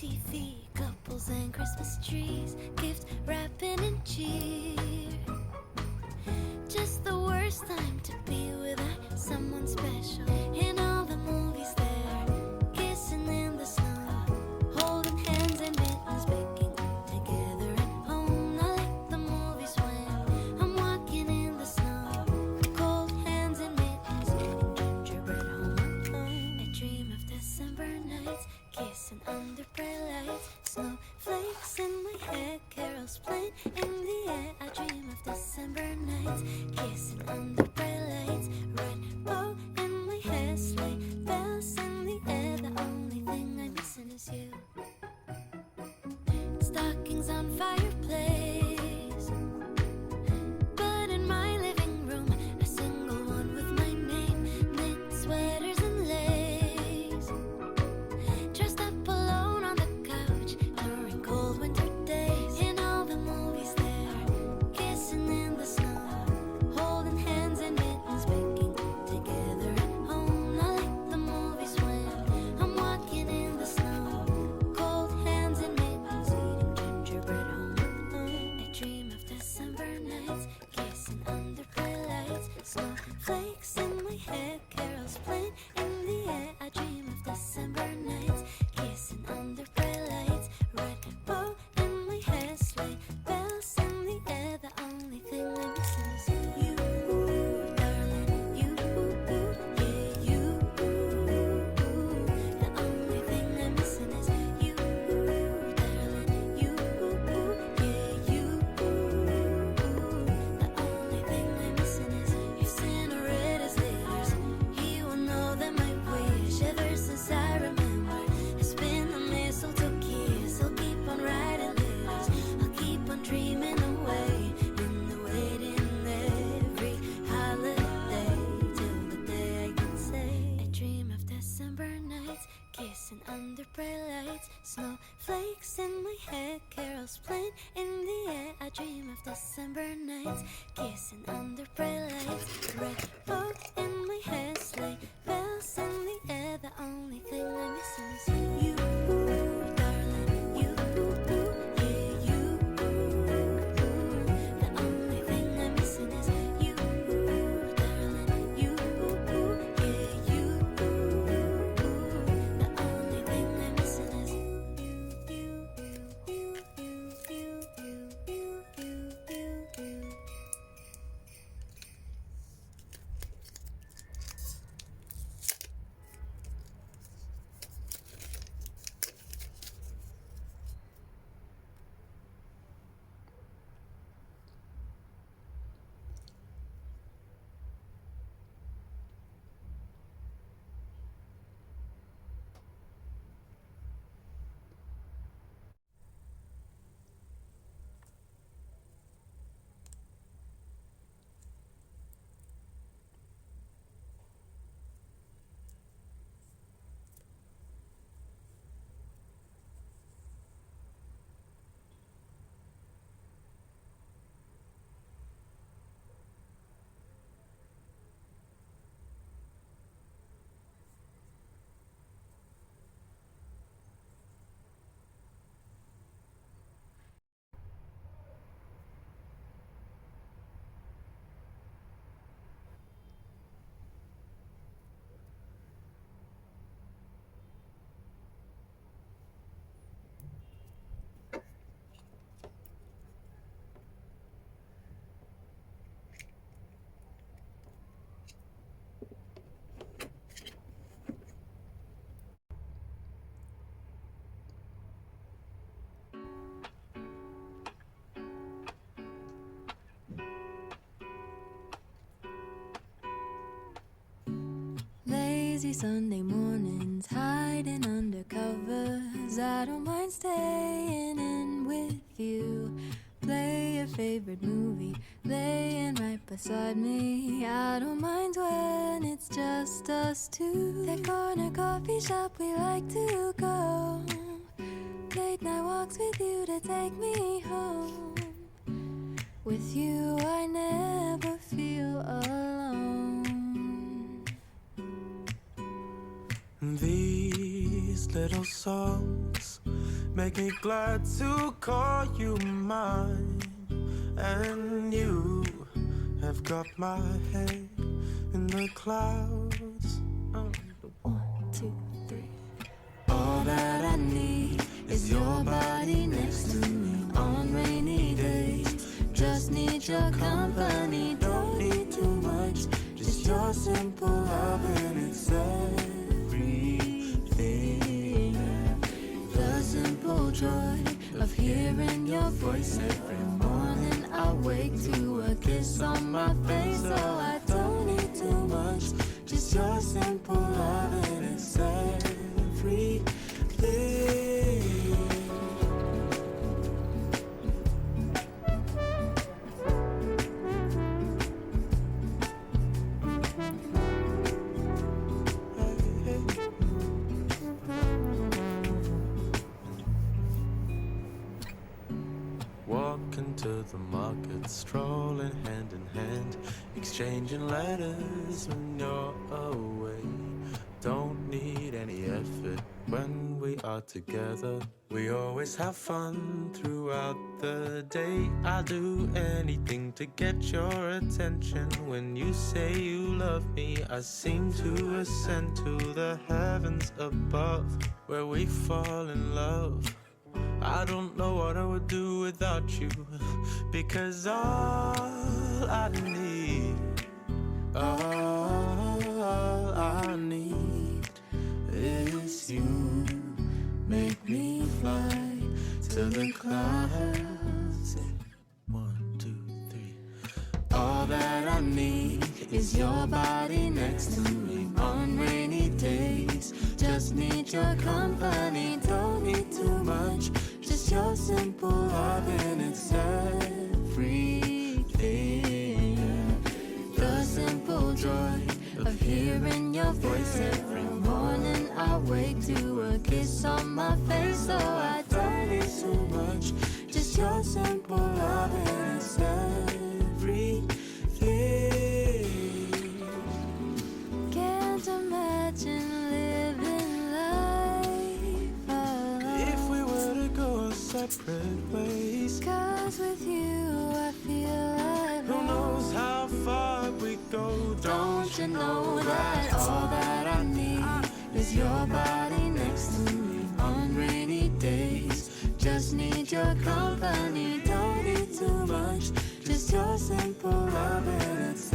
TV, couples and Christmas trees, gift wrapping and cheer. Just the worst time to be without someone special. In all the movies there, kissing in the snow, holding hands and mittens, baking together at home. I like the movies when I'm walking in the snow, cold hands and mittens, eating gingerbread home. I dream of December nights, kissing under bright lights, snowflakes in my hair, carols playing in the air. I dream of December nights, kissing under bright lights, red bow in my hair, sleigh bells in the air. The only thing I'm missing is you. Stockings on fireplace, but in my living room, a single one with my name, knit sweaters and lace. Dressed up alone on the couch during cold winter days. In all the movies there, kissing in the snow, holding hands and mittens, baking together at home. I like the movies when I'm walking in the snow, cold hands and mittens, eating gingerbread home. I dream of December nights, kissing under bright lights, snowflakes in my hair, carols playing in the air. I dream of December nights, kissing under bright lights, red bow in my hair, sleigh bells in the air. The only thing I'm missing is you, darling, you, yeah, you. The only thing I'm missing is you, darling, you, yeah, you. The only thing I'm missing is if Santa read his letters, he will know that my wish ever since I remember has been the mistletoe kiss. I'll keep on writing letters, I'll keep on dreaming away in the waiting every holiday till the day I can say I dream of December nights, kissing under bright lights, snowflakes in my hair, carols playing in the air. I dream of December nights, kissing under bright lights, red bow in my hair, sleigh bells in the air. The only thing I'm missing is you, darling, you, yeah, you. The only thing I'm missing is you, darling, you, yeah, you. The only thing I'm missing is you. Lazy Sunday mornings, hiding under covers. I don't mind staying in with you. Play your favorite movie, laying right beside me. I don't mind when it's just us two. That corner coffee shop we like to go. Late night walks with you to take me home. With you I never feel alone. These little songs make me glad to call you mine. And you have got my head in the clouds. 1, 2, 3. All that I need is your body next to me on rainy days. Just need your company, don't need too much. Just your simple love and it's everything. The simple joy of hearing your voice every morning. I wake to a kiss on my face, so I don't need too much. Just your simple love and it's everything. Walking to the market, strolling hand in hand, exchanging letters when you're away. Don't need any effort when we are together. We always have fun throughout the day. I'll do anything to get your attention. When you say you love me, I seem to ascend to the heavens above, where we fall in love. I don't know what I would do without you, because all I need is you. Make me fly to the clouds. 1, 2, 3. All that I need is your body next to me on rainy days. Just need your company, don't need too much. Just your simple love and it's everything. The simple joy of hearing your voice every morning. I wake to a kiss on my face, so I don't need too much. Just your simple love and it's everything. Can't imagine living life alone. If we were to go separate ways, 'Cause with you I feel like who knows how far we go. Don't you know that all that I need is your body next to me on rainy days. Just need your company, don't need too much. Just your simple love and it's